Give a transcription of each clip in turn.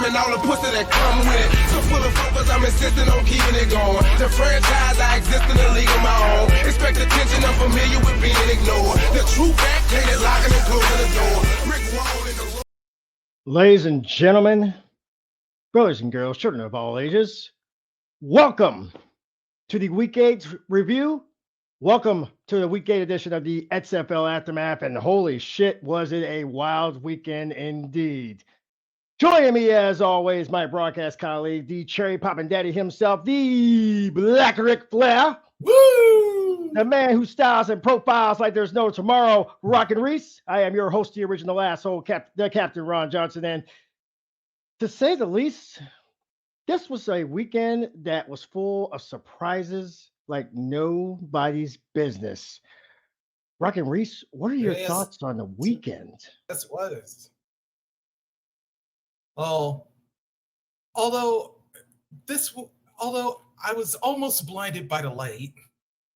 and all the pussy that come with it. So full of focus, I'm insisting on keeping it going. The franchise, I exist in the league of my own. Expect attention, I'm familiar with being ignored. The true fact, ain't locking and closing the door. Rick Roll in the road. Ladies and gentlemen, brothers and girls, children of all ages, welcome to the Week 8 review. Welcome to the Week 8 edition of the XFL Aftermath, and holy shit, was it a wild weekend indeed. Joining me, as always, my broadcast colleague, the cherry poppin' daddy himself, the Black Ric Flair. Woo! The man who styles and profiles like there's no tomorrow, Rockin' Reese. I am your host, the original asshole, the Captain Ron Johnson. And to say the least, this was a weekend that was full of surprises like nobody's business. Rockin' Reese, what are your thoughts on the weekend? Yes, it was. Well, although I was almost blinded by the light.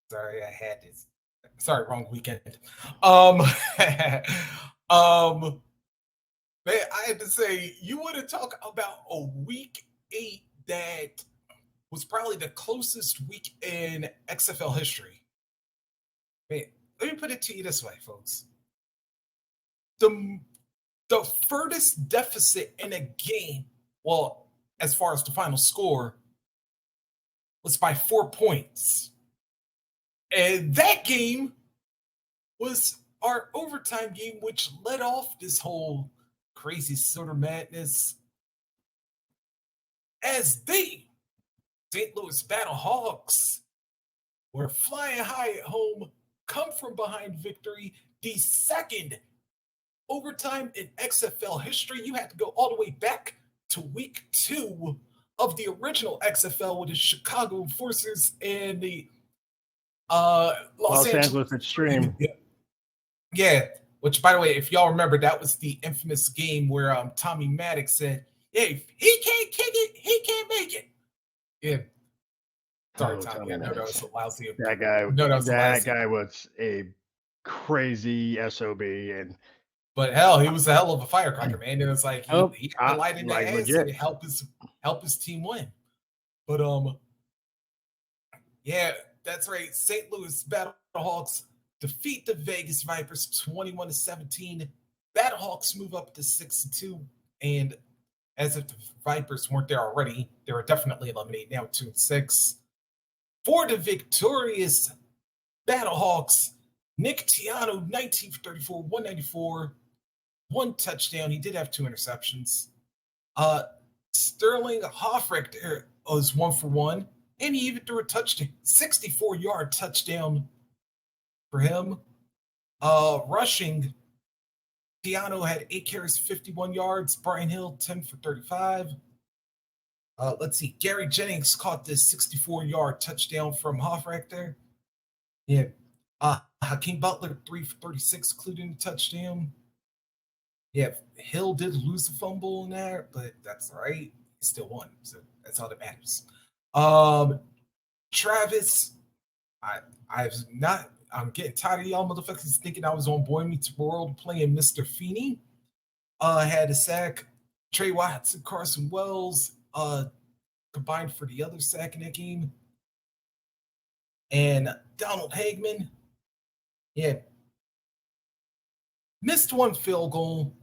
Sorry, I had this. Sorry, wrong weekend. Man, I had to say, you want to talk about a week 8 that was probably the closest week in XFL history. Man, let me put it to you this way, folks. The furthest deficit in a game, well, as far as the final score, was by 4 points. And that game was our overtime game, which led off this whole crazy sort of madness. As St. Louis Battlehawks, were flying high at home, come from behind victory, the second overtime in XFL history. You had to go all the way back to week 2 of the original XFL with the Chicago Enforcers and the Los Angeles Extreme. Yeah, which, by the way, if y'all remember, that was the infamous game where Tommy Maddox said, "Hey, if he can't kick it, he can't make it." Yeah. Sorry, Tommy. I know that was a lousy. That guy was a crazy SOB, but hell, he was a hell of a firecracker, man. It was like he had the light in their hands to help his team win. But yeah, that's right. St. Louis Battlehawks defeat the Vegas Vipers 21-17. Battlehawks move up to 6-2, and as if the Vipers weren't there already, they were definitely eliminated now 2-6. For the victorious Battlehawks, Nick Tiano, 19 for 34, 194, 1 touchdown. He did have 2 interceptions. Sterling Hoffrichter was 1 for 1, and he even threw a touchdown, 64-yard touchdown for him. Rushing, Tiano had 8 carries, 51 yards. Brian Hill, 10 for 35. Let's see. Gary Jennings caught this 64-yard touchdown from Hoffrichter. Yeah. Hakeem Butler, 3 for 36, including the touchdown. Yeah, Hill did lose the fumble in there, but that's all right. He still won, so that's all that matters. Travis, I'm getting tired of y'all motherfuckers thinking I was on Boy Meets World playing Mr. Feeney. Had a sack. Trey Watson, Carson Wells, combined for the other sack in that game. And Donald Hagman, missed 1 field goal.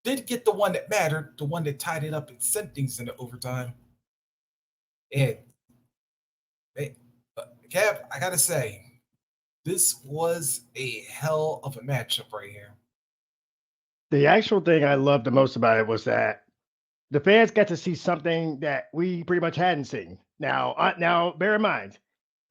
Did get the one that mattered, the one that tied it up and sent things into overtime. And Cap, I gotta say, this was a hell of a matchup right here. The actual thing I loved the most about it was that the fans got to see something that we pretty much hadn't seen. Now, bear in mind,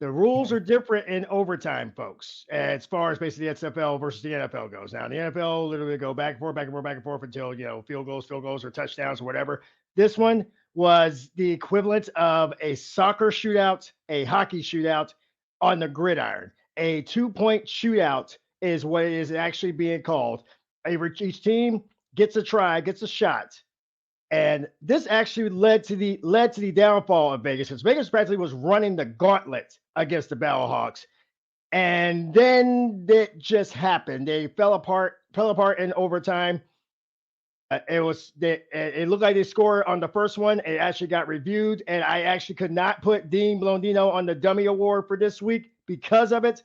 the rules are different in overtime, folks, as far as basically the XFL versus the NFL goes. Now, in the NFL, literally go back and forth until, field goals or touchdowns or whatever. This one was the equivalent of a soccer shootout, a hockey shootout on the gridiron. A 2-point shootout is what it is actually being called. Each team gets a try, gets a shot. And this actually led to the downfall of Vegas, because Vegas practically was running the gauntlet against the Battlehawks. And then it just happened. They fell apart in overtime. It looked like they scored on the first one. It actually got reviewed, and I actually could not put Dean Blondino on the dummy award for this week because of it.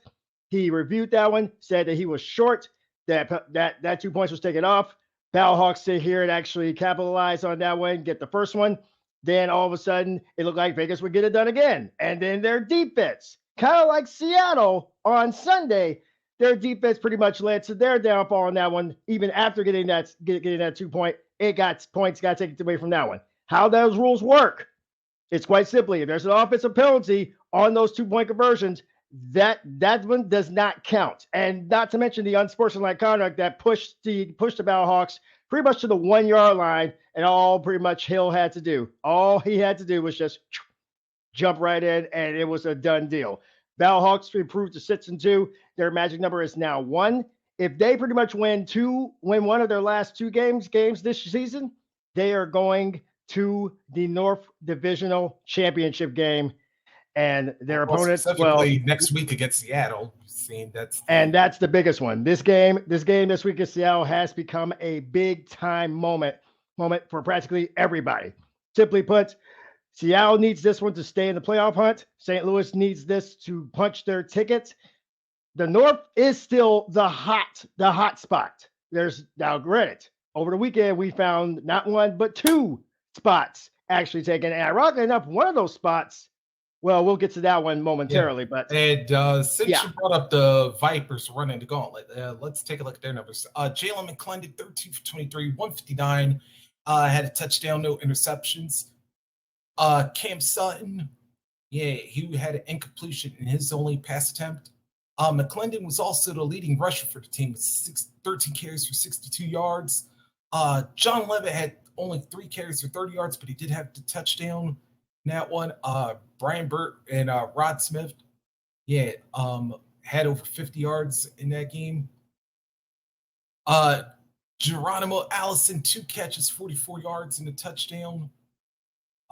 He reviewed that one, said that he was short, that 2 points was taken off. Battlehawks sit here and actually capitalize on that one, get the first one. Then all of a sudden, it looked like Vegas would get it done again. And then their defense, kind of like Seattle on Sunday, their defense pretty much led to their downfall on that one. Even after getting that 2 point, points got taken away from that one. How those rules work? It's quite simply, if there's an offensive penalty on those 2 point conversions, that one does not count. And not to mention the unsportsmanlike conduct that pushed the Battlehawks pretty much to the 1 yard line, and all pretty much Hill had to do. All he had to do was just jump right in, and it was a done deal. Battlehawks improved to 6-2. Their magic number is now 1. If they pretty much win one of their last 2 games this season, they are going to the North Divisional Championship game. And their opponents, next week against Seattle. That's the biggest one. This game this week against Seattle has become a big time moment for practically everybody. Simply put, Seattle needs this one to stay in the playoff hunt. St. Louis needs this to punch their ticket. The North is still the hot spot. There's now, granted, over the weekend we found not 1 but 2 spots actually taken. And ironically enough, one of those spots, well, we'll get to that one momentarily. Yeah. But since you brought up the Vipers running the gauntlet, let's take a look at their numbers. Jalen McClendon, 13 for 23, 159, had a touchdown, no interceptions. Cam Sutton, he had an incompletion in his only pass attempt. McClendon was also the leading rusher for the team with 13 carries for 62 yards. John Levitt had only 3 carries for 30 yards, but he did have the touchdown in that one. Brian Burt and Rod Smith, had over 50 yards in that game. Geronimo Allison, 2 catches, 44 yards and a touchdown.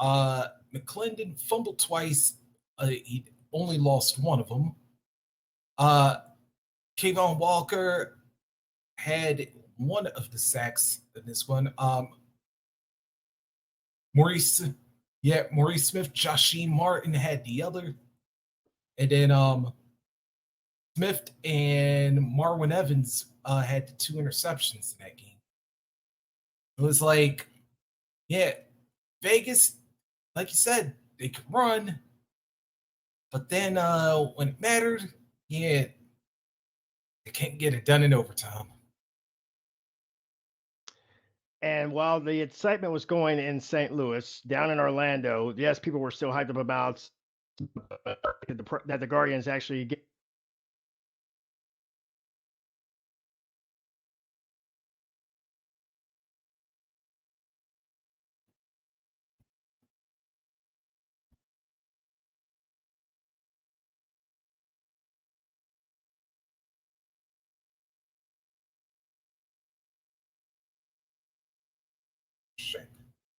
McClendon fumbled twice. He only lost one of them. Kayvon Walker had one of the sacks in this one. Maurice Smith, Joshie Martin had the other. And then Smith and Marwin Evans had the 2 interceptions in that game. It was like, Vegas, like you said, they could run. But then when it mattered, they can't get it done in overtime. And while the excitement was going in St. Louis, down in Orlando, yes, people were still hyped up about that the Guardians actually get.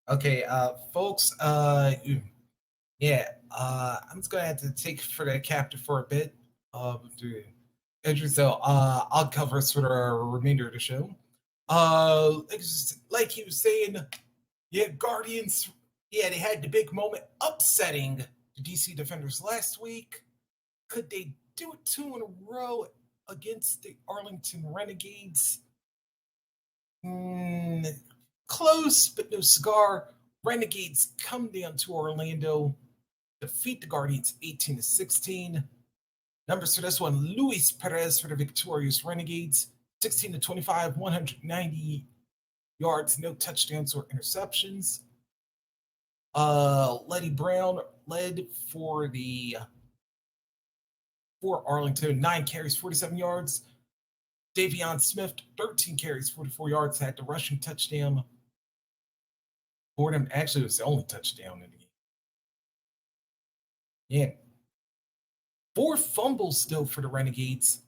Okay, folks, I'm just gonna have to take for the captive for a bit. So I'll cover us for the remainder of the show. Like he was saying, Guardians, they had the big moment upsetting the DC Defenders last week. Could they do it 2 in a row against the Arlington Renegades? Close, but no cigar. Renegades come down to Orlando, defeat the Guardians 18-16. Numbers for this one: Luis Perez for the victorious Renegades, 16-25, 190 yards, no touchdowns or interceptions. Letty Brown led for Arlington, 9 carries, 47 yards. Davion Smith, 13 carries, 44 yards, had the rushing touchdown. Fordham actually was the only touchdown in the game. 4 fumbles still for the Renegades.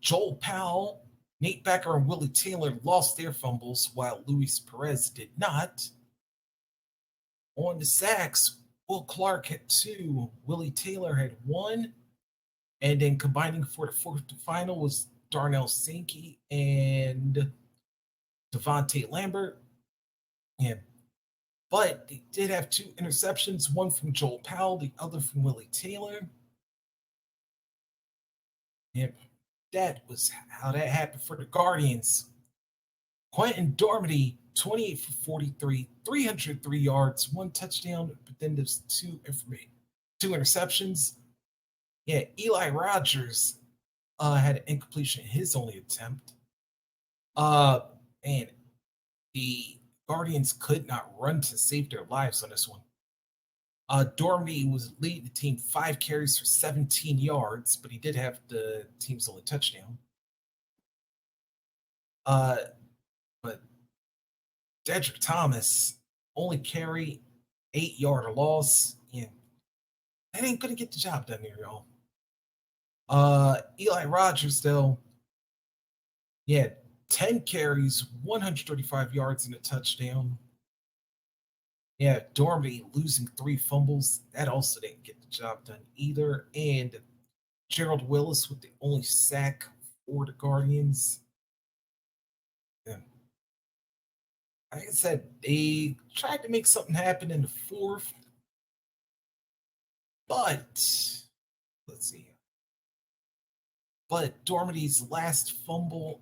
Joel Powell, Nate Becker, and Willie Taylor lost their fumbles while Luis Perez did not. On the sacks, Will Clark had 2, Willie Taylor had 1, and then combining for the 4th final was Darnell Sankey and Devontae Lambert. Yeah, but they did have 2 interceptions, one from Joel Powell, the other from Willie Taylor. Yep, that was how that happened for the Guardians. Quentin Dormady, 28 for 43, 303 yards, 1 touchdown, but then there's 2 interceptions. Yeah, Eli Rogers had an incompletion in his only attempt. And the Guardians could not run to save their lives on this one. Dormady was leading the team 5 carries for 17 yards, but he did have the team's only touchdown. But Dedrick Thomas only carry 8-yard loss, and that ain't gonna get the job done here, y'all. Eli Rogers, though, 10 carries, 135 yards, and a touchdown. Yeah, Dormady losing 3 fumbles. That also didn't get the job done either. And Gerald Willis with the only sack for the Guardians. Yeah. Like I said, they tried to make something happen in the 4th. But, let's see. But Dormady's last fumble,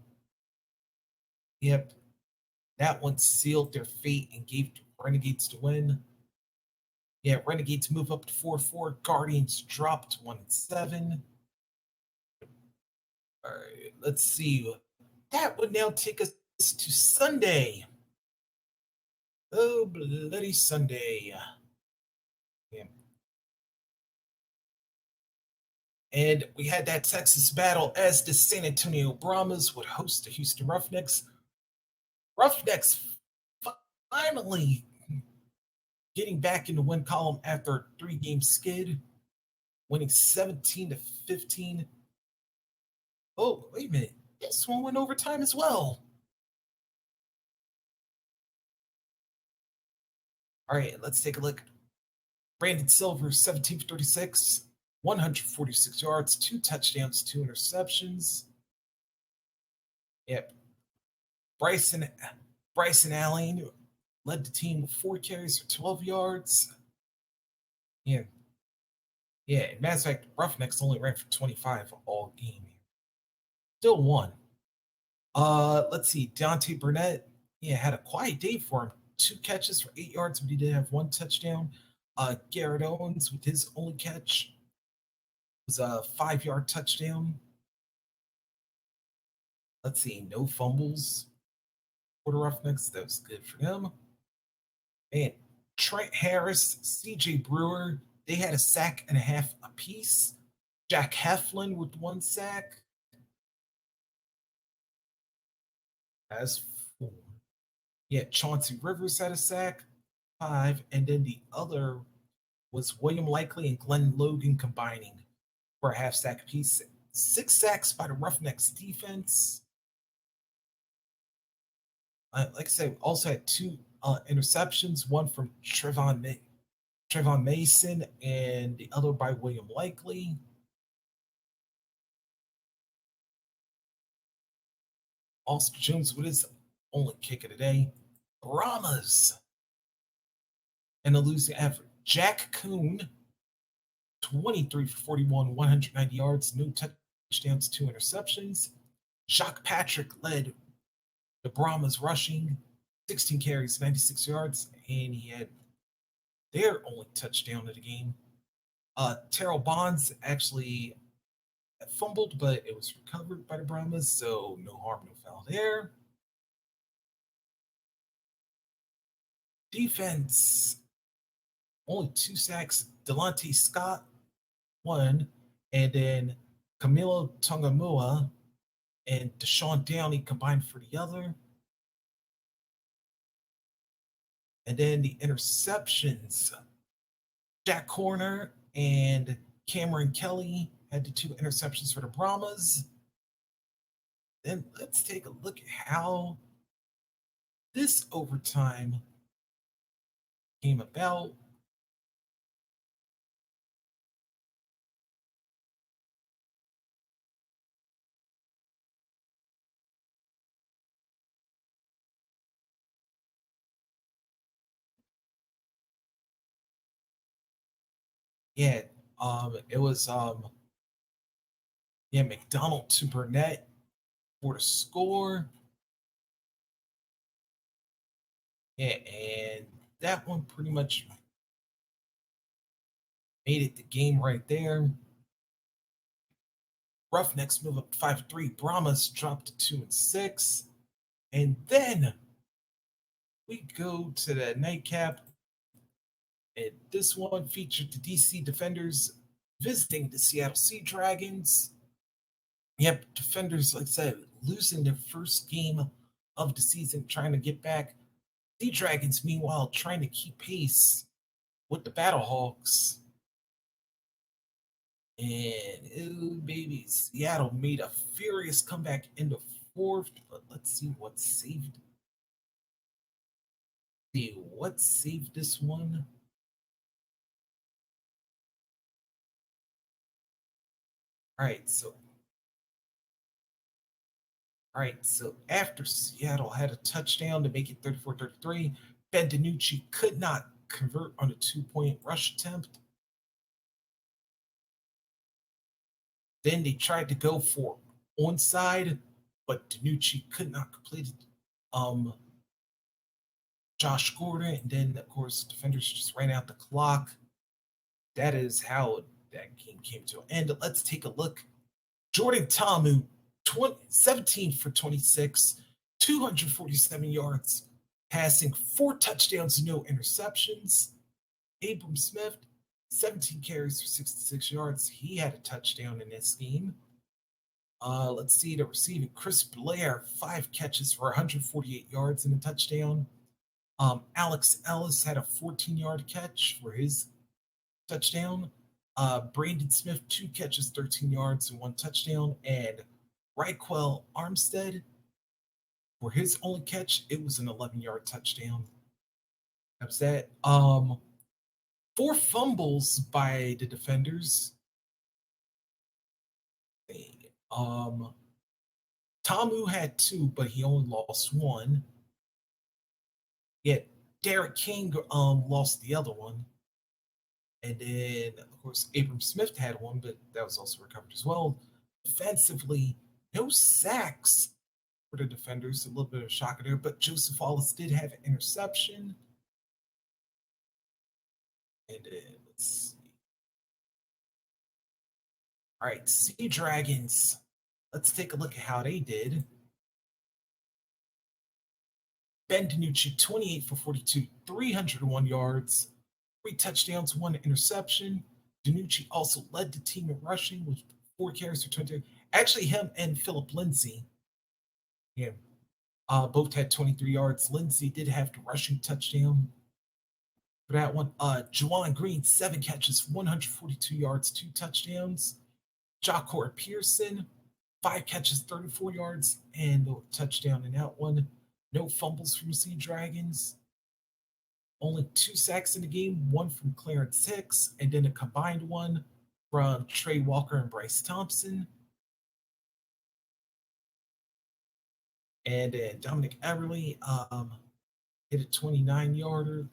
that one sealed their fate and gave Renegades to win. Yeah, Renegades move up to 4-4. Guardians dropped 1-7. All right, let's see. That would now take us to Sunday. Oh, bloody Sunday. Yeah. And we had that Texas battle as the San Antonio Brahmas would host the Houston Roughnecks. Roughnecks finally getting back in the win column after a 3-game skid, winning 17-15. Oh, wait a minute. This one went overtime as well. All right, let's take a look. Brandon Silver, 17 for 36, 146 yards, 2 touchdowns, 2 interceptions. Yep. Bryson Allen led the team with 4 carries for 12 yards. Yeah. Matter of fact, Roughnecks only ran for 25 all game. Still won. Let's see. Dante Burnett, had a quiet day for him. 2 catches for 8 yards, but he did have 1 touchdown. Garrett Owens with his only catch was a 5-yard touchdown. Let's see. No fumbles for the Roughnecks. That was good for them. And Trent Harris, CJ Brewer, they had a sack and a half apiece. Jack Heflin with 1 sack. As 4. Chauncey Rivers had a sack, 5. And then the other was William Likely and Glenn Logan combining for a half sack apiece. 6 sacks by the Roughnecks defense. Like I said, also had 2 interceptions, one from Trevon Mason and the other by William Likely. Austin Jones with his only kick of the day. Brahmas and a losing effort. Jack Kuhn, 23 for 41, 190 yards, no touchdowns, 2 interceptions. Jacques Patrick led the Brahmas rushing, 16 carries, 96 yards, and he had their only touchdown of the game. Terrell Bonds actually fumbled, but it was recovered by the Brahmas, so no harm, no foul there. Defense, only 2 sacks. Delonte Scott, 1, and then Camilo Tongamua and Deshaun Downey combined for the other. And then the interceptions, Jack Corner and Cameron Kelly had the 2 interceptions for the Brahmas. Then let's take a look at how this overtime came about. Yeah, it was McDonald to Burnett for the score. Yeah, and that one pretty much made it the game right there. Roughnecks move up 5-3. Brahmas dropped to 2-6. And then we go to the nightcap. And this one featured the DC Defenders visiting the Seattle Sea Dragons. Yep, Defenders, like I said, losing their first game of the season, trying to get back. Sea Dragons, meanwhile, trying to keep pace with the Battlehawks. And, oh, baby, Seattle made a furious comeback in the fourth, but let's see what saved. See what saved this one. All right, so after Seattle had a touchdown to make it 34-33, Ben DiNucci could not convert on a 2-point rush attempt. Then they tried to go for onside, but DiNucci could not complete it. Josh Gordon, and then of course defenders just ran out the clock. That is how that game came to an end. Let's take a look. Jordan Ta'amu, 17 for 26, 247 yards, passing, 4 touchdowns, no interceptions. Abram Smith, 17 carries for 66 yards. He had a touchdown in this game. Let's see the receiving. Chris Blair, 5 catches for 148 yards and a touchdown. Alex Ellis had a 14-yard catch for his touchdown. Brandon Smith, 2 catches, 13 yards, and 1 touchdown. And Raquel Armstead, for his only catch, it was an 11-yard touchdown. That was that. 4 fumbles by the defenders. Ta'amu had 2, but he only lost 1. Yet Derek King lost the other one. And then, of course, Abram Smith had 1, but that was also recovered as well. Defensively, no sacks for the defenders. A little bit of a shocker there, but Joseph Wallace did have an interception. And then, let's see. All right, Sea Dragons. Let's take a look at how they did. Ben DiNucci, 28 for 42, 301 yards, 3 touchdowns, 1 interception. DiNucci also led the team in rushing with 4 carries for 20. Actually, him and Philip Lindsay, both had 23 yards. Lindsay did have the rushing touchdown for that one. Juwan Green, 7 catches, 142 yards, 2 touchdowns. Jacor Pearson, 5 catches, 34 yards, and no touchdown in that one. No fumbles from Sea Dragons. Only 2 sacks in the game, 1 from Clarence Hicks, and then a combined one from Trey Walker and Bryce Thompson. And then Dominic Everly hit a 29-yarder.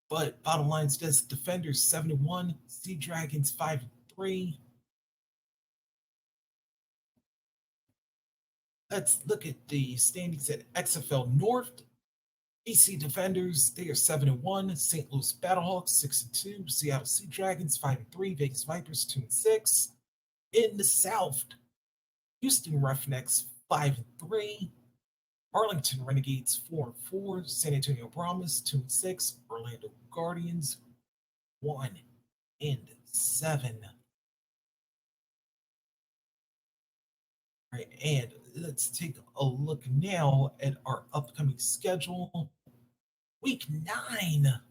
But bottom line is this: defenders 7-1, Sea Dragons 5-3. Let's look at the standings at XFL North. DC Defenders, they are 7-1. St. Louis Battlehawks 6-2. Seattle Sea Dragons 5-3. Vegas Vipers 2-6. In the South, Houston Roughnecks 5-3. Arlington Renegades 4-4. San Antonio Brahmas 2-6. Orlando Guardians 1-7. All right, and let's take a look now at our upcoming schedule. Week 9.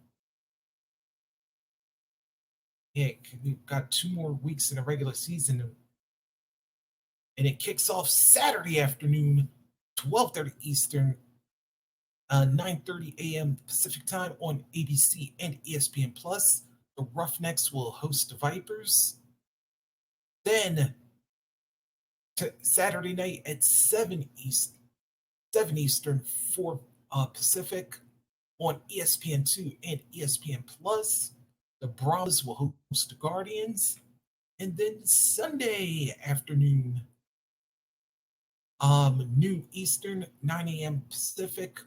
Yeah, we've got 2 more weeks in a regular season. And it kicks off Saturday afternoon, 12:30 Eastern, 9:30 a.m. Pacific time on ABC and ESPN Plus. The Roughnecks will host the Vipers. Then Saturday night at 7 Eastern, 4 Pacific on ESPN2 and ESPN Plus. the Browns will host the Guardians. And then Sunday afternoon, noon Eastern, 9 a.m. Pacific.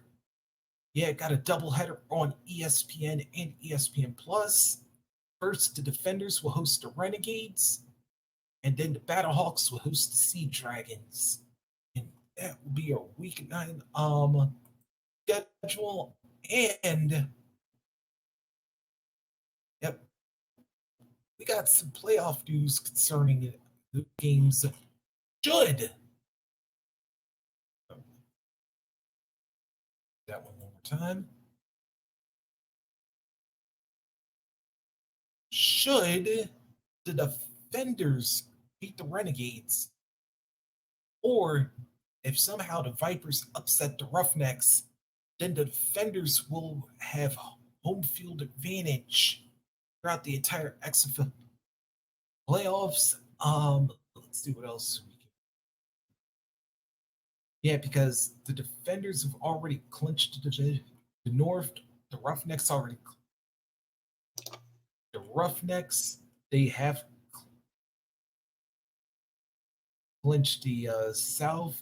Yeah, got a doubleheader on ESPN and ESPN Plus. First, the Defenders will host the Renegades, and then the Battlehawks will host the Sea Dragons. And that will be our Week 9 schedule. And yep, we got some playoff news concerning the games. Should that one more time. Should the Defenders beat the Renegades, or if somehow the Vipers upset the Roughnecks, then the Defenders will have home field advantage throughout the entire XFL playoffs. Let's see what else we can. Yeah, because the Defenders have already clinched the North. The Roughnecks already. The Roughnecks, they have clinched the South.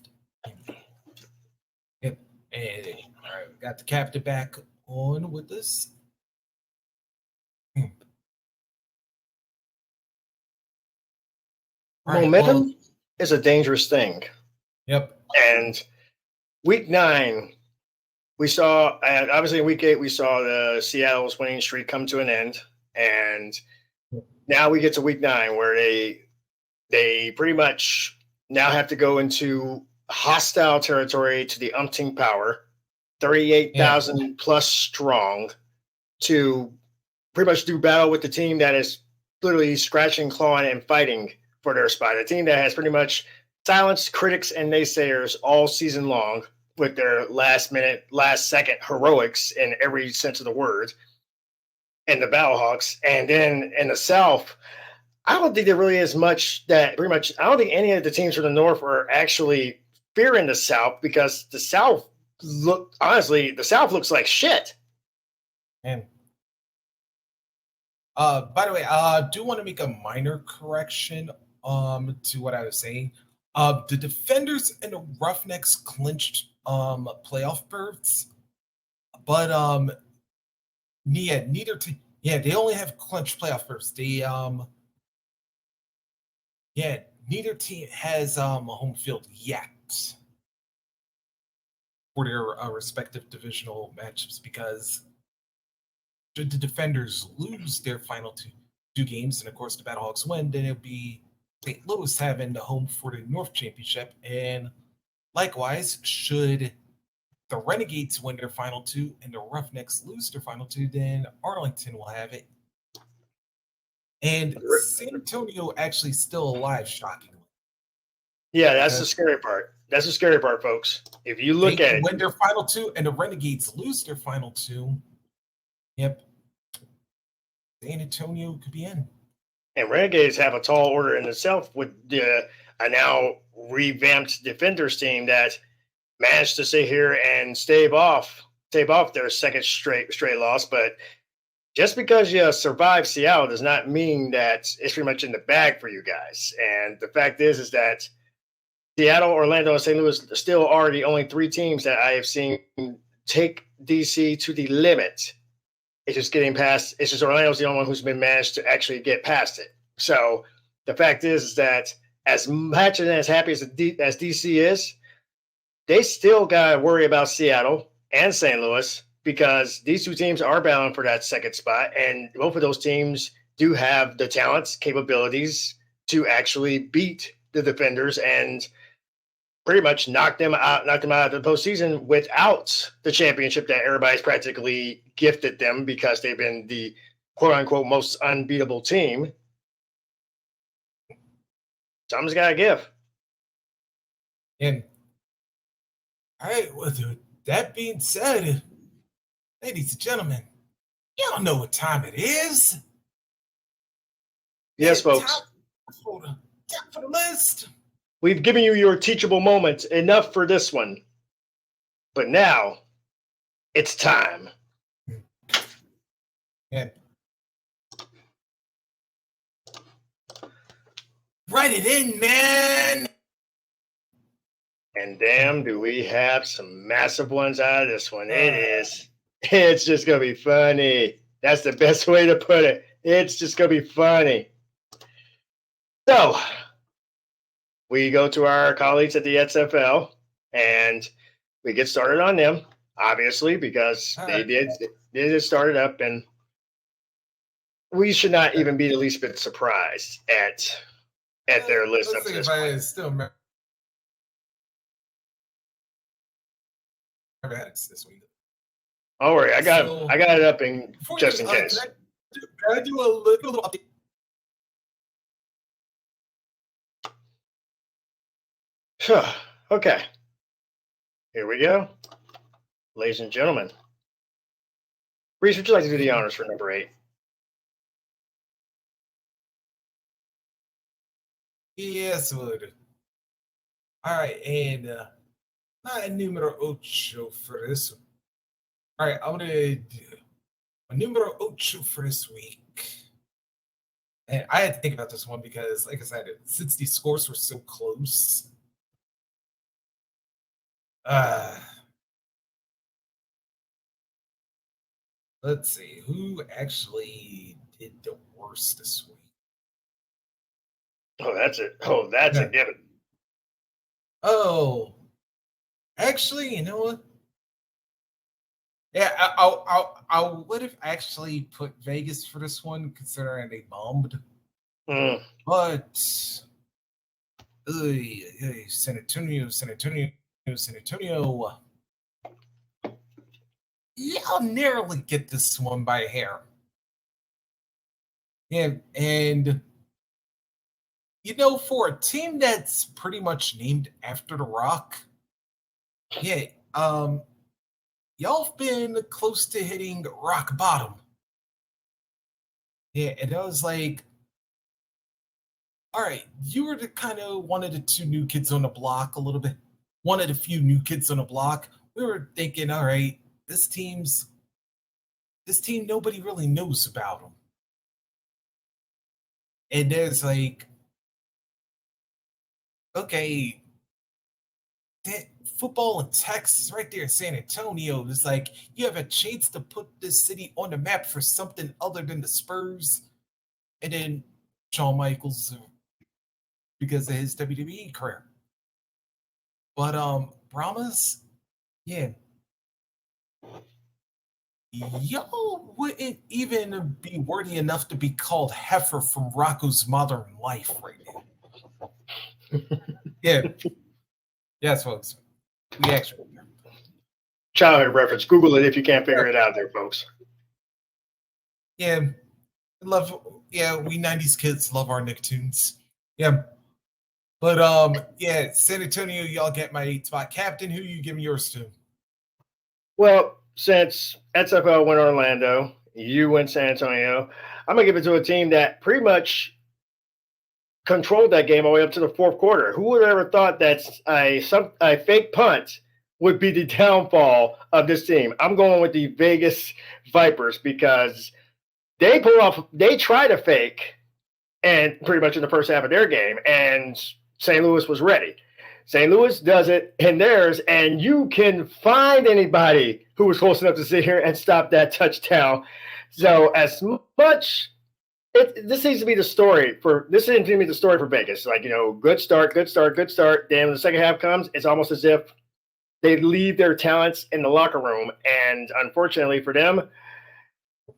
Yep. And all right, we got the captain back on with us. Momentum is a dangerous thing. Yep. And Week 9, we saw, obviously in Week 8, we saw the Seattle's winning streak come to an end. And now we get to Week 9 where they pretty much now have to go into hostile territory to the umpteen power, 38,000 plus strong, to pretty much do battle with the team that is literally scratching, clawing, and fighting for their spot. A team that has pretty much silenced critics and naysayers all season long with their last minute, last second heroics in every sense of the word. And the Battlehawks. And then in the South, I don't think there really is much that pretty much, I don't think any of the teams from the North are actually fearing the South, because the South the South looks like shit. And by the way, I do want to make a minor correction to what I was saying. The Defenders and the Roughnecks clinched playoff berths, but neither team. Yeah, they only have clinched playoff berths. Neither team has a home field yet for their respective divisional matchups, because should the Defenders lose their final two games, and of course the Battlehawks win, then it'll be St. Louis having the home for the North Championship, and likewise, should the Renegades win their final two and the Roughnecks lose their final two, then Arlington will have it. And San Antonio actually still alive, shockingly. Yeah, that's the scary part. That's the scary part, folks. If you look at it, win their final two and the Renegades lose their final two, yep, San Antonio could be in. And Renegades have a tall order in itself with a now revamped Defenders team that managed to sit here and stave off their second straight loss. But just because you survive Seattle does not mean that it's pretty much in the bag for you guys. And the fact is that Seattle, Orlando, and St. Louis still are the only three teams that I have seen take DC to the limit. It's just getting past. It's just Orlando's the only one who's been managed to actually get past it. So the fact is that as much and as happy as DC is, they still got to worry about Seattle and St. Louis, because these two teams are battling for that second spot, and both of those teams do have the talents, capabilities to actually beat the Defenders and pretty much knock them out of the postseason without the championship that everybody's practically gifted them, because they've been the quote-unquote most unbeatable team. Something's got to give. And all right, well, that being said, ladies and gentlemen, y'all know what time it is. Yes, folks. Top for the list. We've given you your teachable moment. Enough for this one. But now, it's time. And Write it in, man. And damn, do we have some massive ones out of this one. It's just going to be funny. That's the best way to put it. It's just going to be funny. So, we go to our colleagues at the XFL, and we get started on them, obviously, because they did start it up, and we should not even be the least bit surprised at their list up to this point. Still remember this week. Don't worry, I got it up in just in case. Can I do a little update? Okay. Here we go. Ladies and gentlemen. Reese, would you like to do the honors for number 8? Yes, would. All right, and my numero ocho for this one. All right, I'm gonna do my numero ocho for this week. And I had to think about this one because, like I said, since these scores were so close, let's see who actually did the worst this week. Oh, that's it. Oh, that's a given. Oh, actually, you know what? Yeah, I would have actually put Vegas for this one, considering they bombed. But San Antonio. Y'all narrowly get this one by a hair. Yeah, and you know, for a team that's pretty much named after The Rock, yeah, y'all have been close to hitting rock bottom. Yeah, and I was like, all right, you were the kind of one of the two new kids on the block a little bit. One of the few new kids on the block. We were thinking, all right, this team, nobody really knows about them. And there's like, okay, that football in Texas right there in San Antonio is like, you have a chance to put this city on the map for something other than the Spurs. And then Shawn Michaels, because of his WWE career. But Brahmas, yeah, y'all wouldn't even be worthy enough to be called Heifer from Rocco's Modern Life right now. Yeah. Yes, folks. We actually. Childhood reference. Google it if you can't figure it out there, folks. Yeah. We 90s kids love our Nicktoons. Yeah. But yeah, San Antonio, y'all get my 8 spot. Captain, who you giving yours to? Well, since XFL went Orlando, you went San Antonio, I'm going to give it to a team that pretty much controlled that game all the way up to the fourth quarter. Who would have ever thought that a fake punt would be the downfall of this team? I'm going with the Vegas Vipers because they tried to fake and pretty much in the first half of their game, and St. Louis was ready. St. Louis does it in theirs, and you can find anybody who was close enough to sit here and stop that touchdown. So as much this seems to be the story for Vegas. Like, you know, good start. Then when the second half comes, it's almost as if they leave their talents in the locker room. And unfortunately for them,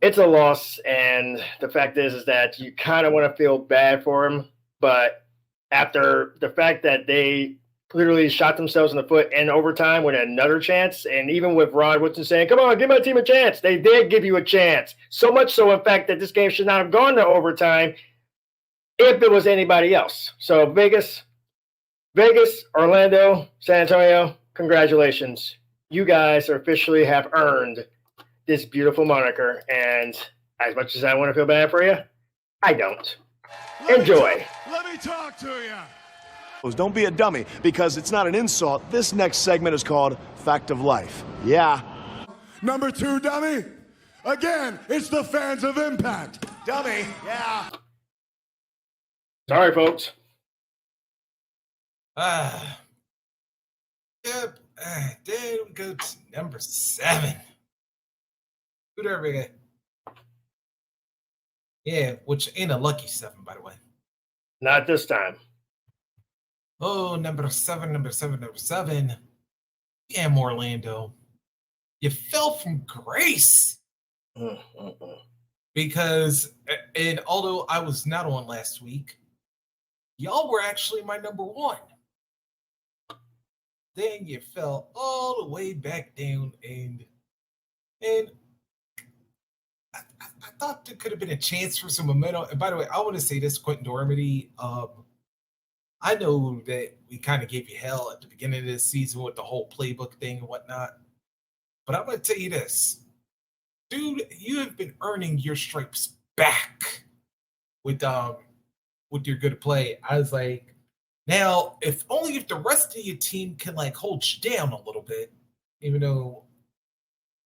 it's a loss. And the fact is that you kind of want to feel bad for them. But after the fact that they literally shot themselves in the foot in overtime with another chance, and even with Rod Woodson saying, come on, give my team a chance, they did give you a chance. So much so, in fact, that this game should not have gone to overtime if it was anybody else. So Vegas, Orlando, San Antonio, congratulations. You guys officially have earned this beautiful moniker, and as much as I want to feel bad for you, I don't. Enjoy. Let me talk to you. Don't be a dummy, because it's not an insult. This next segment is called Fact of Life. Yeah. Number 2, dummy. Again, it's the fans of Impact. Dummy. Yeah. Sorry, folks. Yep. Then we go to number 7. Who'd we get? Yeah, which ain't a lucky 7, by the way. Not this time. Oh, number 7. Damn, Orlando. You fell from grace. Because, and although I was not on last week, y'all were actually my number 1. Then you fell all the way back down, and I thought there could have been a chance for some momentum. And by the way, I want to say this, Quentin Dormady. I know that we kind of gave you hell at the beginning of this season with the whole playbook thing and whatnot, but I'm going to tell you this. Dude, you have been earning your stripes back with your good play. I was like, now, if the rest of your team can hold you down a little bit, even though,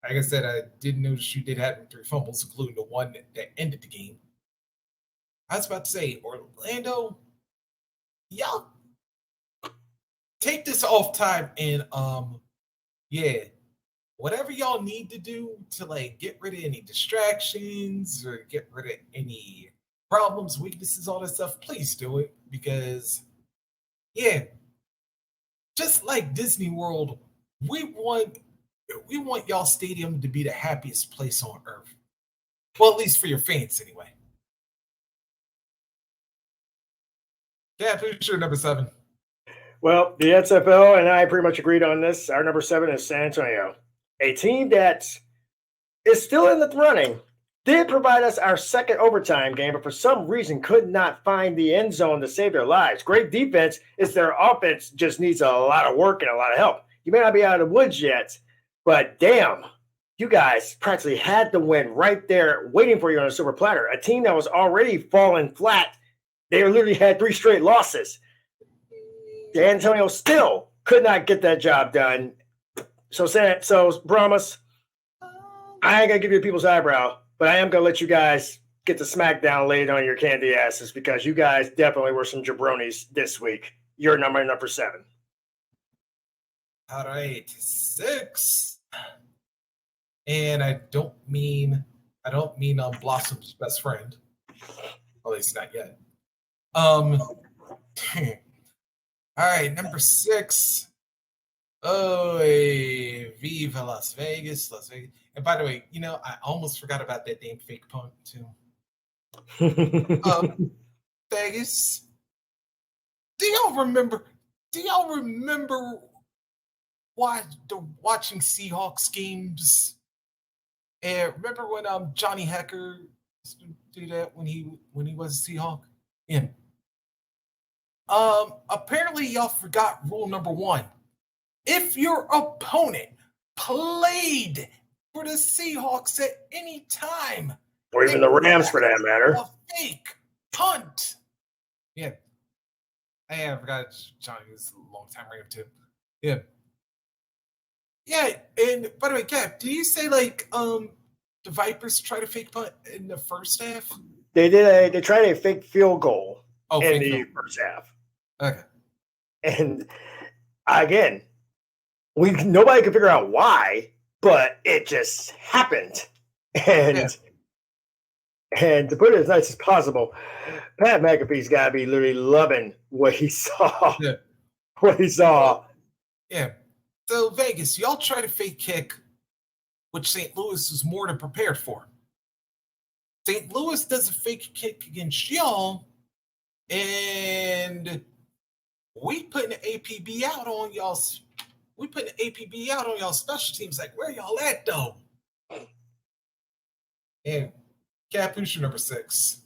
like I said, I did notice you did have 3 fumbles, including the one that ended the game. I was about to say, Orlando, y'all take this off time and whatever y'all need to do to get rid of any distractions or get rid of any problems, weaknesses, all that stuff, please do it, because just like Disney World, we want y'all stadium to be the happiest place on earth. Well, at least for your fans anyway. Yeah, who's your number 7? Well, the XFL and I pretty much agreed on this. Our number 7 is San Antonio, a team that is still in the running. Did provide us our second overtime game, but for some reason could not find the end zone to save their lives. Great defense. It's their offense just needs a lot of work and a lot of help. You may not be out of the woods yet, but damn, you guys practically had the win right there waiting for you on a silver platter. A team that was already falling flat. They literally had 3 straight losses. San Antonio still could not get that job done. So Brahmas, I ain't going to give you the people's eyebrow, but I am going to let you guys get the smackdown laid on your candy asses because you guys definitely were some jabronis this week. You're number 7. All right, 6. And I don't mean Blossom's best friend. At least not yet. All right, number 6. Oh, Viva Las Vegas. And by the way, I almost forgot about that damn fake punt too. Vegas. Do y'all remember watching Seahawks games? And remember when Johnny Hecker used to do that when he was a Seahawk? Yeah. Apparently y'all forgot rule number 1. If your opponent played for the Seahawks at any time, or even the Rams for that matter, a fake punt. Yeah. I forgot Johnny was a long time Ram too. Yeah. Yeah, and by the way, Cap, do you say the Vipers tried a fake punt in the first half? They tried a fake field goal in the first half. Okay. And again, nobody could figure out why, but it just happened. And to put it as nice as possible, Pat McAfee's got to be literally loving what he saw. Yeah. What he saw. Yeah. So Vegas, y'all tried a fake kick, which St. Louis was more than prepared for. St. Louis does a fake kick against y'all, and we put an APB out on y'all's. We put an APB out on y'all special teams. Where y'all at though? And Cap, who's your number 6?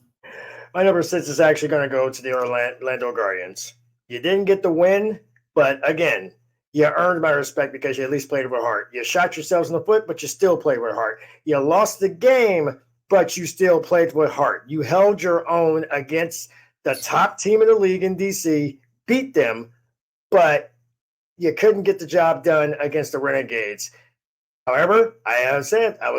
My number 6 is actually going to go to the Orlando Guardians. You didn't get the win, but again, you earned my respect because you at least played with heart. You shot yourselves in the foot, but you still played with heart. You lost the game, but you still played with heart. You held your own against the top team in the league in DC, beat them, but you couldn't get the job done against the Renegades. However, I have said I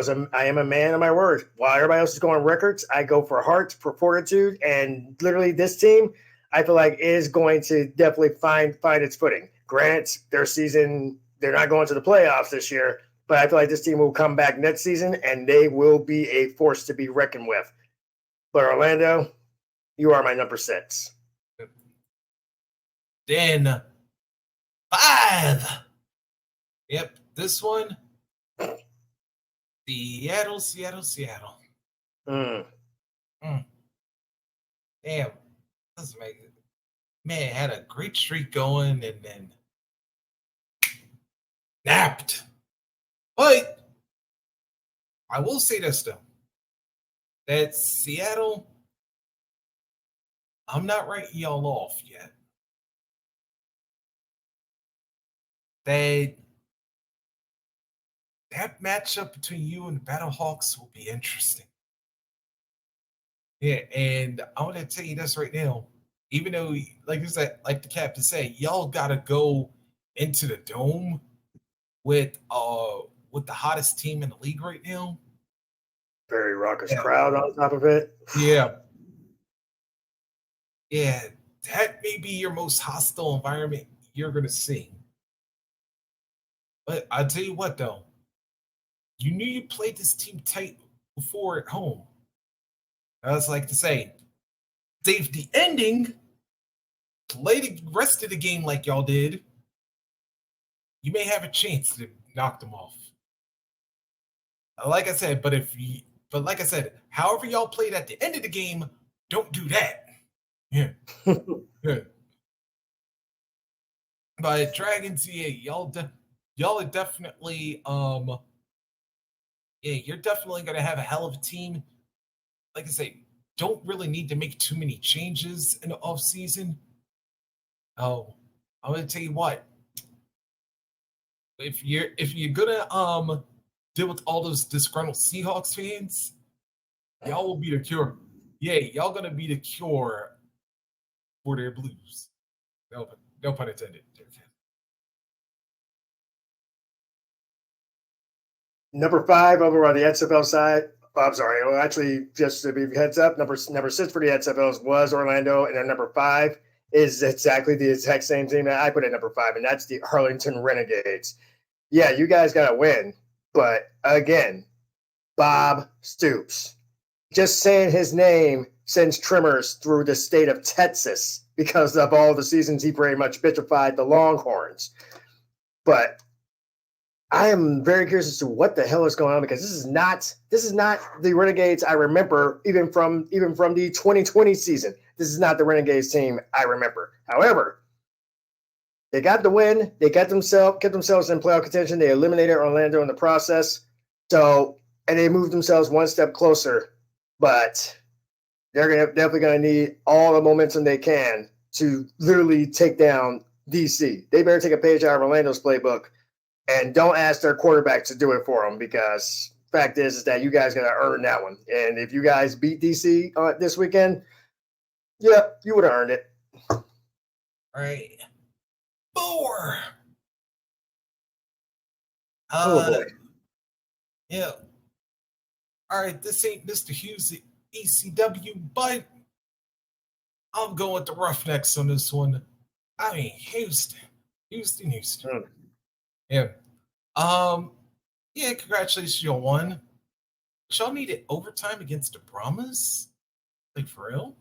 am a man of my word. While everybody else is going records, I go for heart, for fortitude, and literally this team, I feel like is going to definitely find its footing. Grant, their season, they're not going to the playoffs this year, but I feel like this team will come back next season and they will be a force to be reckoned with. But Orlando, you are my number 6. Then 5. Yep, this one. Seattle. Damn. Doesn't make it. Man, had a great streak going and then napped. But I will say this though. That Seattle, I'm not writing y'all off yet. That matchup between you and the Battlehawks will be interesting. Yeah, and I want to tell you this right now. Even though, like you said, like the captain said, y'all gotta go into the dome with the hottest team in the league right now. Very raucous crowd on top of it. Yeah. Yeah, that may be your most hostile environment you're gonna see. But I'll tell you what though. You knew you played this team tight before at home. I was like to say, save the ending, play the rest of the game like y'all did. You may have a chance to knock them off. Like I said, like I said, however y'all played at the end of the game, don't do that. Yeah. Yeah. But Dragons, yeah, y'all are definitely you're definitely gonna have a hell of a team. Like I say, don't really need to make too many changes in the off season. Oh, I'm gonna tell you what. If you're gonna deal with all those disgruntled Seahawks fans, y'all will be the cure. Yeah, y'all gonna be the cure for their blues. No pun intended. Number 5 over on the XFL side. I'm sorry. Well, actually, just to be heads up, number 6 for the XFLs was Orlando, and then number 5 is exactly the exact same team that I put at number 5, and that's the Arlington Renegades. Yeah, you guys got to win, but again, Bob Stoops. Just saying his name sends tremors through the state of Texas because of all the seasons he pretty much vitrified the Longhorns. But I am very curious as to what the hell is going on because this is not the Renegades I remember even from the 2020 season. This is not the Renegades team I remember. However, they got the win. They kept themselves in playoff contention. They eliminated Orlando in the process. And they moved themselves one step closer. But they're definitely going to need all the momentum they can to literally take down DC. They better take a page out of Orlando's playbook. And don't ask their quarterback to do it for them because fact is that you guys got to earn that one. And if you guys beat DC this weekend, yeah, you would have earned it. All right. 4. Oh, boy. Yeah. All right, this ain't Mr. Hughes at ECW, but I'm going with the Roughnecks on this one. I mean, Houston. Yeah. Yeah, congratulations, y'all won. Y'all needed overtime against the Brahmas? Like, for real?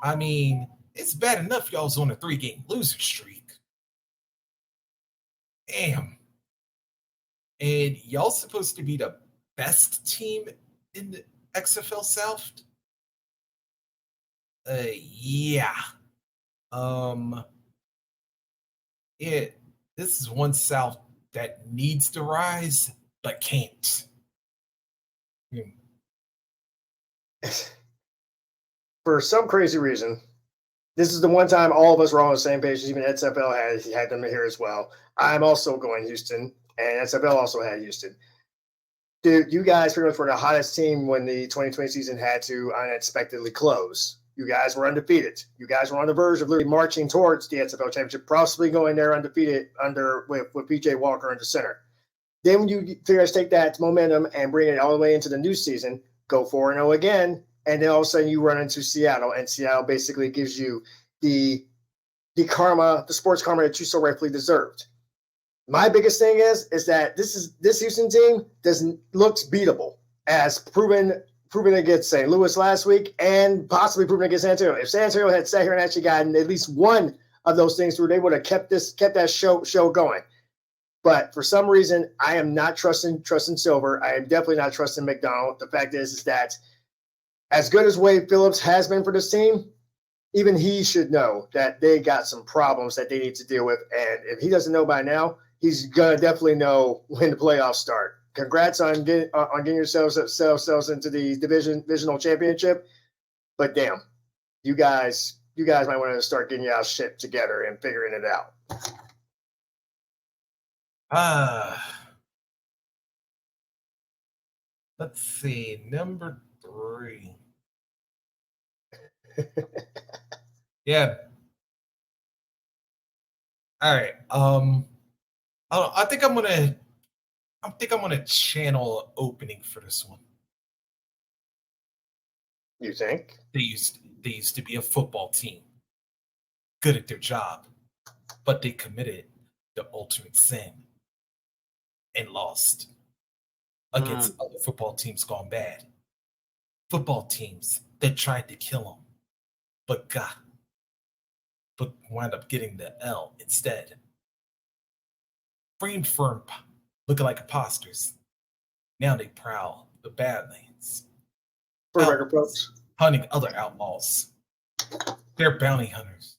I mean, it's bad enough y'all's on a 3-game losing streak. Damn. And y'all supposed to be the best team in the XFL South? Yeah. Yeah, this is one South that needs to rise, but can't. For some crazy reason, this is the one time all of us were on the same page. Even XFL had them here as well. I'm also going Houston, and XFL also had Houston. Dude, you guys pretty much were the hottest team when the 2020 season had to unexpectedly close. You guys were undefeated. You guys were on the verge of literally marching towards the XFL championship, possibly going there undefeated with PJ Walker into center. Then when you figure out to take that momentum and bring it all the way into the new season, go 4-0 again, and then all of a sudden you run into Seattle, and Seattle basically gives you the karma, the sports karma that you so rightfully deserved. My biggest thing is that this Houston team looks beatable, as proven against St. Louis last week and possibly proven against San Antonio. If San Antonio had sat here and actually gotten at least one of those things through, they would have kept that show going. But for some reason, I am not trusting Silver. I am definitely not trusting McDonald. The fact is that as good as Wade Phillips has been for this team, even he should know that they got some problems that they need to deal with. And if he doesn't know by now, he's gonna definitely know when the playoffs start. Congrats on getting yourselves into the divisional championship. But damn, you guys might want to start getting y'all shit together and figuring it out. Let's see, number 3. Yeah. All right. I think I'm gonna channel an opening for this one. You think? They used to be a football team, good at their job, but they committed the ultimate sin and lost against other football teams gone bad. Football teams that tried to kill them, but wound up getting the L instead. Framed firm, looking like imposters. Now they prowl the Badlands, For record, folks. hunting other outlaws. They're bounty hunters.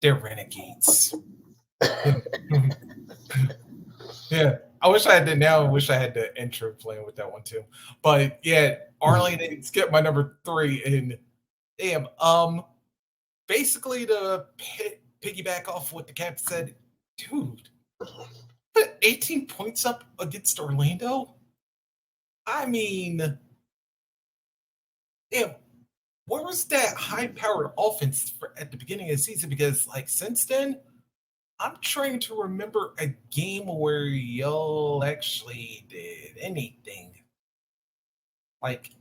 They're renegades. Yeah, I wish I had the intro playing with that one too. But yeah, Arlington skipped my number 3, and damn, basically to piggyback off what the captain said, dude, put 18 points up against Orlando. I mean, damn, where was that high-powered offense at the beginning of the season? Because like since then, I'm trying to remember a game where y'all actually did anything. Like,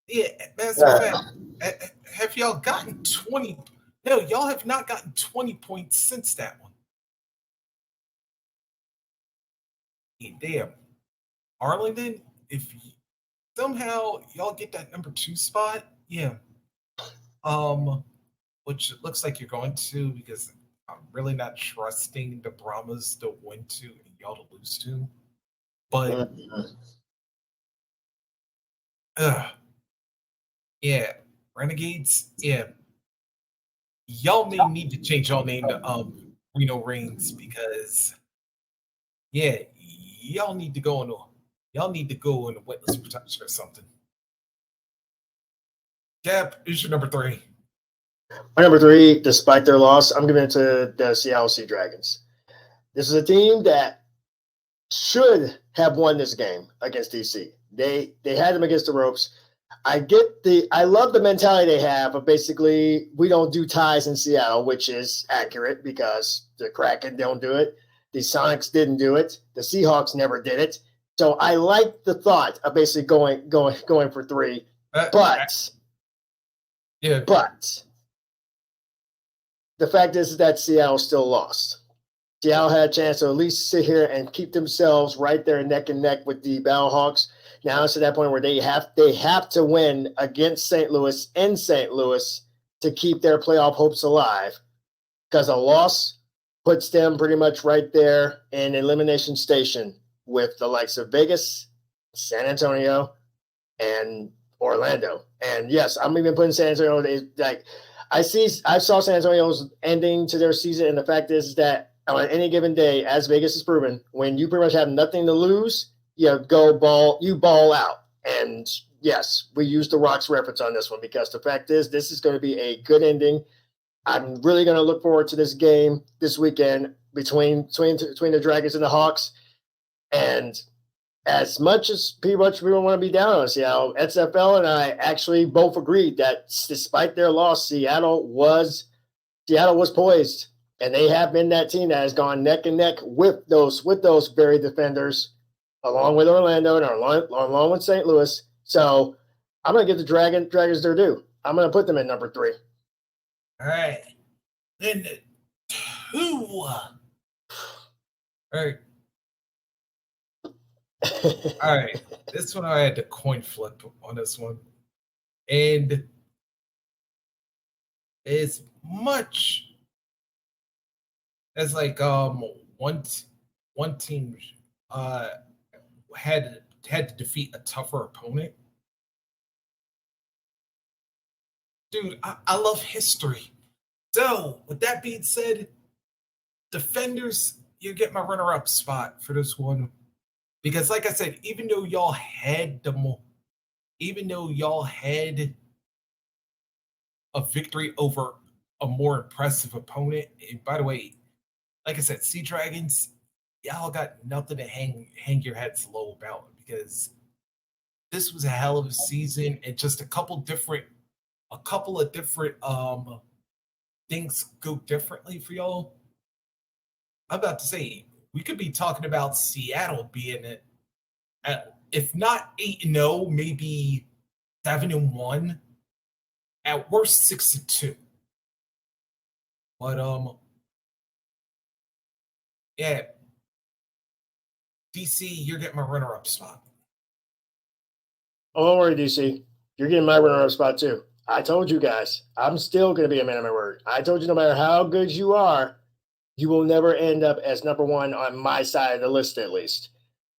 yeah, as a fact, have y'all gotten 20? No, y'all have not gotten 20 points since that one. Yeah, damn. Arlington, if somehow y'all get that number 2 spot, yeah. Which it looks like you're going to, because I'm really not trusting the Brahmas to win to and y'all to lose to. But yeah, Renegades, yeah. Y'all may need to change y'all name to Reno Reigns, because yeah, y'all need to go in a witness protection or something. Gap is your number 3. My number 3, despite their loss, I'm giving it to the Seattle Sea Dragons. This is a team that should have won this game against DC. They had them against the ropes. I love the mentality they have of basically we don't do ties in Seattle, which is accurate because the Kraken don't do it. The Sonics didn't do it. The Seahawks never did it. So I like the thought of basically going for 3. But the fact is that Seattle still lost. Seattle had a chance to at least sit here and keep themselves right there neck and neck with the Battlehawks. Now it's to that point where they have to win against St. Louis in St. Louis to keep their playoff hopes alive, because a loss puts them pretty much right there in elimination station with the likes of Vegas, San Antonio, and Orlando. And yes, I'm even putting San Antonio. I saw San Antonio's ending to their season, and the fact is that on any given day, as Vegas has proven, when you pretty much have nothing to lose, you ball out. And yes, we used the Rocks reference on this one, because the fact is this is going to be a good ending. I'm really going to look forward to this game this weekend between the Dragons and the Hawks. And as much as pretty much we don't want to be down on Seattle, XFL and I actually both agreed that despite their loss, Seattle was poised, and they have been that team that has gone neck and neck with those very defenders, along with Orlando and along with St. Louis. So I'm going to give the Dragons their due. I'm going to put them at number 3. All right. Then 2. All right. All right. This one I had to coin flip on this one. And as much as like one team had to defeat a tougher opponent. Dude, I love history. So, with that being said, Defenders, you get my runner-up spot for this one. Because, like I said, even though y'all had a victory over a more impressive opponent, and by the way, like I said, Sea Dragons, y'all got nothing to hang your heads low about, because this was a hell of a season, and just a couple of different things go differently for y'all. I'm about to say, we could be talking about Seattle being if not 8-0, maybe 7-1, at worst 6-2. But yeah, DC, you're getting my runner-up spot. Oh, don't worry, DC. You're getting my runner-up spot too. I told you guys, I'm still going to be a man of my word. I told you no matter how good you are, you will never end up as number 1 on my side of the list, at least.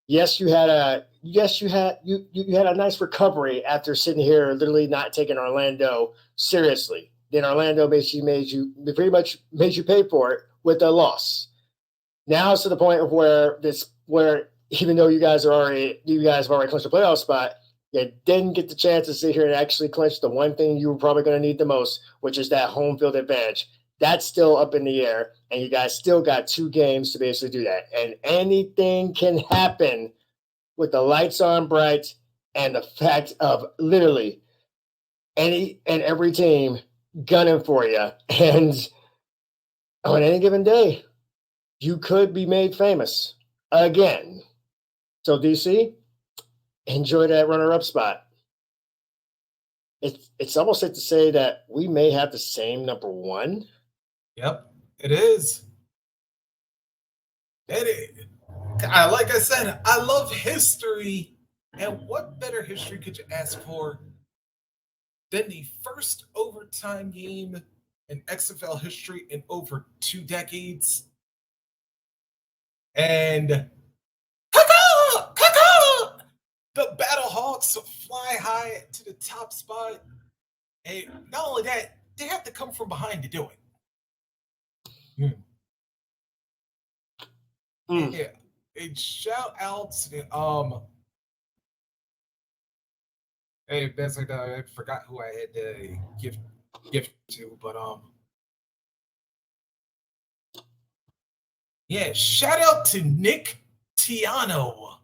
Yes, you had a nice recovery after sitting here literally not taking Orlando seriously. Then Orlando pretty much made you pay for it with a loss. Now it's to the point of where even though you guys have already clinched a playoff spot, you didn't get the chance to sit here and actually clinch the one thing you were probably going to need the most, which is that home field advantage. That's still up in the air, and you guys still got 2 games to basically do that. And anything can happen with the lights on bright and the fact of literally any and every team gunning for you. And on any given day, you could be made famous again. So, DC, enjoy that runner-up spot. It's almost safe to say that we may have the same number 1. Yep, it is. Like I said, I love history. And what better history could you ask for than the first overtime game in XFL history in over 2 decades? And the Battlehawks fly high to the top spot. And not only that, they have to come from behind to do it. Yeah, and shout out to hey, basically I forgot who I had to give to, but yeah, shout out to Nick Tiano.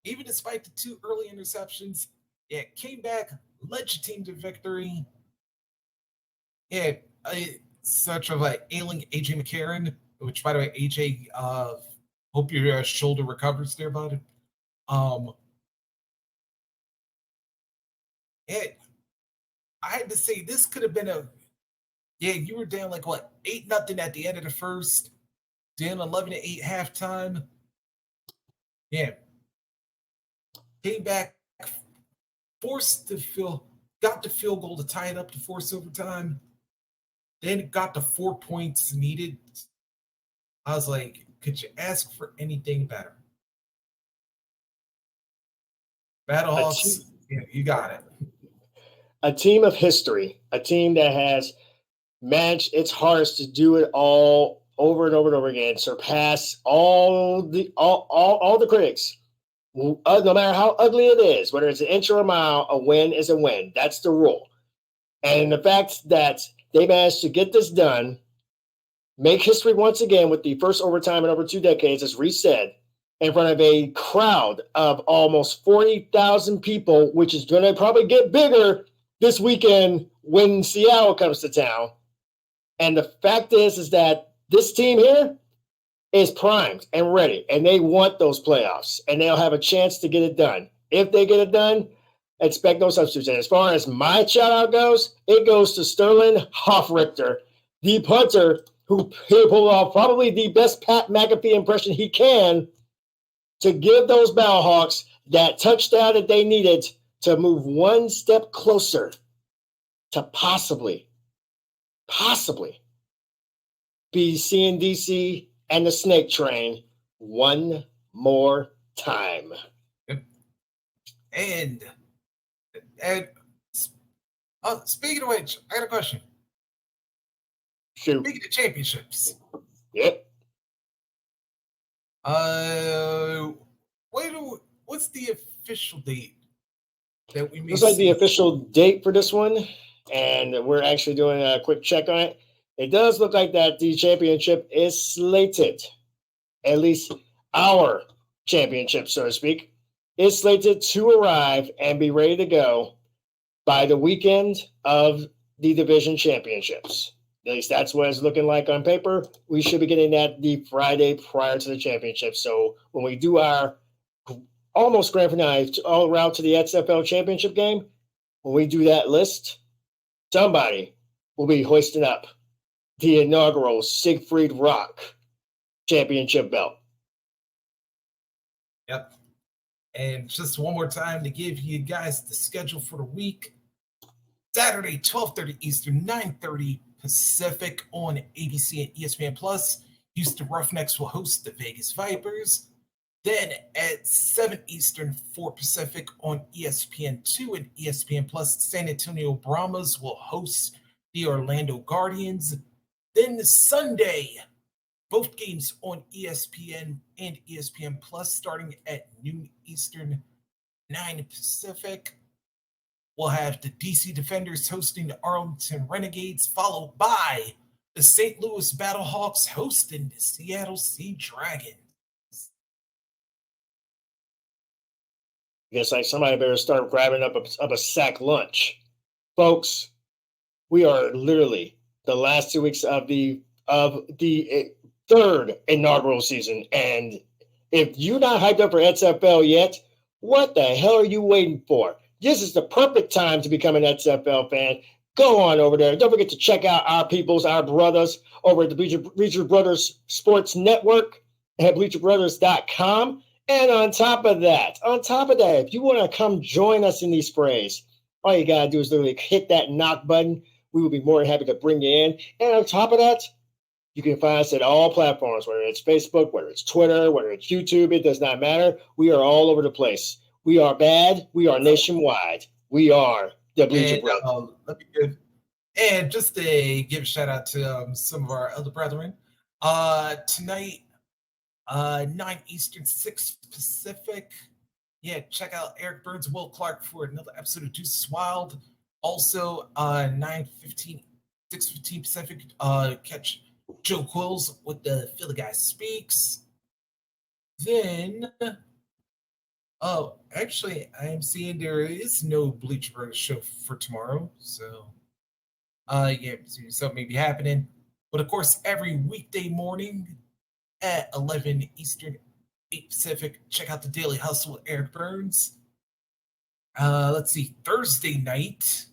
Even despite the 2 early interceptions, yeah, came back, led your team to victory. Yeah, such of like ailing AJ McCarron, which by the way, AJ, hope your shoulder recovers there, bud. I had to say this could have been you were down like what, 8-0 at the end of the first, down 11-8 halftime. Yeah. Came back, got the field goal to tie it up to force overtime. Then got the 4 points needed. I was like, could you ask for anything better? Battlehawks, yeah, you got it. A team of history, a team that has managed its hardest to do it all over and over and over again, surpass all the critics. No matter how ugly it is, whether it's an inch or a mile, a win is a win. That's the rule. And the fact that they managed to get this done, make history once again with the first overtime in over 2 decades, as Reese said, in front of a crowd of almost 40,000 people, which is going to probably get bigger this weekend when Seattle comes to town. And the fact is that this team here is primed and ready, and they want those playoffs, and they'll have a chance to get it done. If they get it done, expect no substitutes. And as far as my shout-out goes, it goes to Sterling Hoffrichter, the punter who pulled off probably the best Pat McAfee impression he can to give those Battlehawks that touchdown that they needed to move one step closer to possibly be seeing DC and the Snake Train one more time. And speaking of which, I got a question. Shoot. Speaking of championships. Yep. What's the official date that we may Looks like see? the official date for this one, and we're actually doing a quick check on it. It does look like that the championship is slated, at least our championship, so to speak, is slated to arrive and be ready to go by the weekend of the division championships. At least that's what it's looking like on paper. We should be getting that the Friday prior to the championship. So when we do our almost grand finale all around to the XFL championship game, when we do that list, somebody will be hoisting up the inaugural Siegfried Rock championship belt. Yep. And just one more time to give you guys the schedule for the week. Saturday, 12:30 Eastern, 9:30 Pacific on ABC and ESPN Plus. Houston Roughnecks will host the Vegas Vipers. Then at 7 Eastern, 4 Pacific on ESPN2 and ESPN Plus, San Antonio Brahmas will host the Orlando Guardians. Then Sunday, both games on ESPN and ESPN Plus starting at noon Eastern, 9 Pacific. We'll have the DC Defenders hosting the Arlington Renegades, followed by the St. Louis Battlehawks hosting the Seattle Sea Dragons. Guess like somebody better start grabbing up a sack lunch. Folks, we are literally the last 2 weeks of the third inaugural season. And if you're not hyped up for XFL yet, what the hell are you waiting for? This is the perfect time to become an XFL fan. Go on over there. Don't forget to check out our peoples, our brothers over at the Bleacher Brothers Sports Network at bleacherbrothers.com. And on top of that, if you want to come join us in these sprays, all you got to do is literally hit that knock button. We will be more than happy to bring you in. And on top of that, you can find us at all platforms, whether it's Facebook, whether it's Twitter, whether it's YouTube. It does not matter. We are all over the place. We are bad. We are nationwide. We are the Bleacher Brothers. Let me give, and just to give a shout out to some of our elder brethren. Tonight, 9 Eastern, 6 Pacific. Yeah, check out Eric Burns, Will Clark for another episode of Deuces Wild. Also, 9:15, 6:15 Pacific. Catch Joe Quills with the Philly Guy Speaks. Then, actually, I am seeing there is no Bleacher Brothers show for tomorrow. So, yeah, something may be happening. But of course, every weekday morning at 11 Eastern, 8 Pacific, check out the Daily Hustle with Eric Burns. Let's see, Thursday night,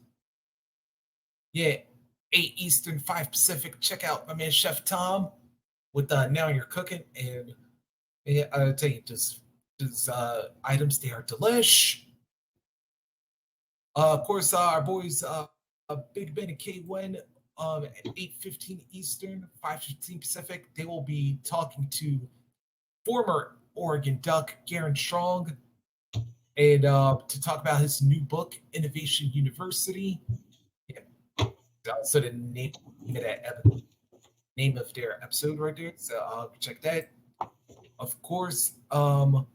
yeah, 8 Eastern, 5 Pacific, check out my man Chef Tom with Now You're Cooking. And yeah, I'll tell you, those items, they are delish. Of course, our boys, Big Ben and K1, at 8:15 Eastern, 5:15 Pacific, they will be talking to former Oregon Duck Garen Strong, and to talk about his new book, Innovation University. Yeah. So the name of their episode right there. So I'll check that. Of course, and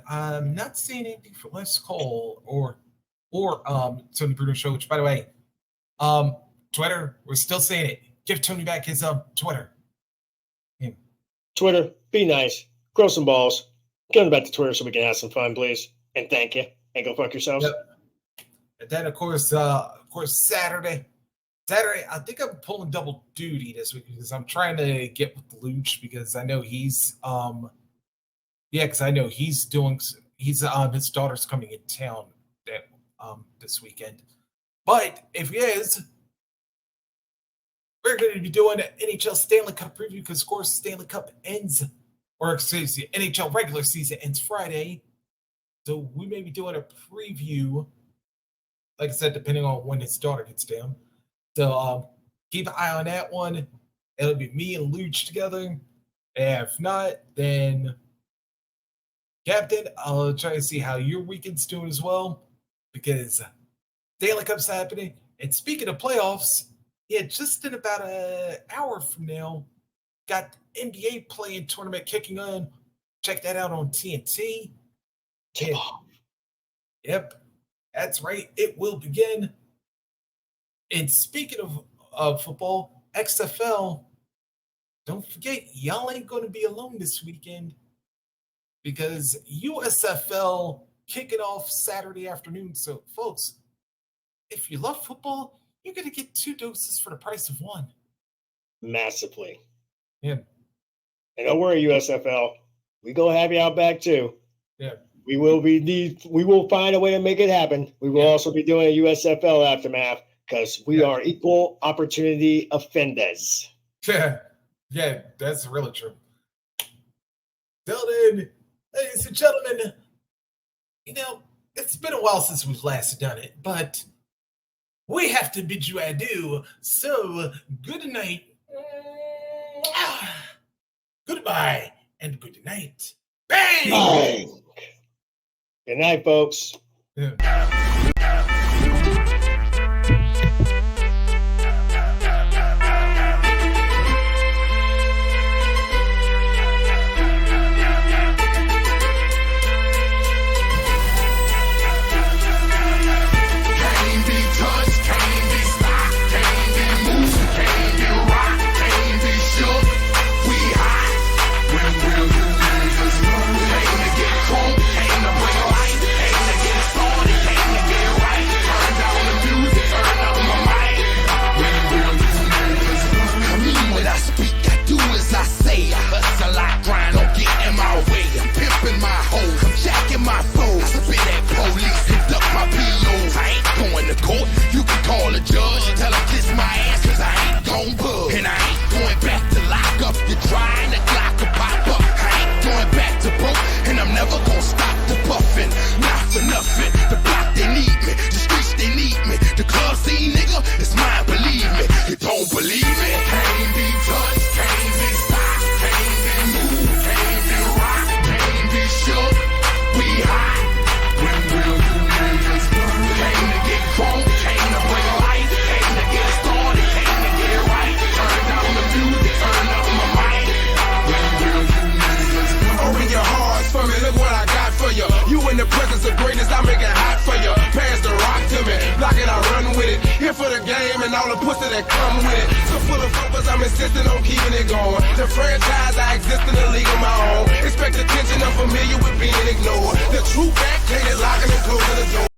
I'm not seeing anything for Les Cole or Tony Bruno Show, which, by the way, Twitter, we're still saying it. Give Tony back his Twitter. Yeah. Twitter, be nice. Grow some balls. Get him back to Twitter so we can have some fun, please. And thank you. And go fuck yourselves. Yep. And then, of course, Saturday, I think I'm pulling double duty this week because I'm trying to get with the Luch because I know he's Yeah, because I know he's his daughter's coming in town this weekend. But if he is, we're going to be doing an NHL Stanley Cup preview because, of course, Stanley Cup ends, or excuse me, NHL regular season ends Friday. So we may be doing a preview, like I said, depending on when his daughter gets down. So keep an eye on that one. It'll be me and Luch together. And if not, then Captain, I'll try to see how your weekend's doing as well, because Stanley Cup's happening. And speaking of playoffs, yeah, just in about an hour from now, got NBA playing tournament kicking on. Check that out on TNT. Yep, that's right. It will begin. And speaking of football, XFL, don't forget, y'all ain't going to be alone this weekend because USFL kicking off Saturday afternoon. So, folks, if you love football, you're going to get 2 doses for the price of 1. Massively. Yeah. And don't worry, USFL. We gonna have you out back too. Yeah. We will find a way to make it happen. We will also be doing a USFL Aftermath because we are equal opportunity offenders. Yeah, that's really true. Till then, ladies and gentlemen, it's been a while since we've last done it, but we have to bid you adieu. So, good night. Goodbye and good night. Bang! Bang! Good night, folks. Yeah. For the game and all the pussy that come with it. So full of focus, I'm insisting on keeping it going. The franchise, I exist in the league of my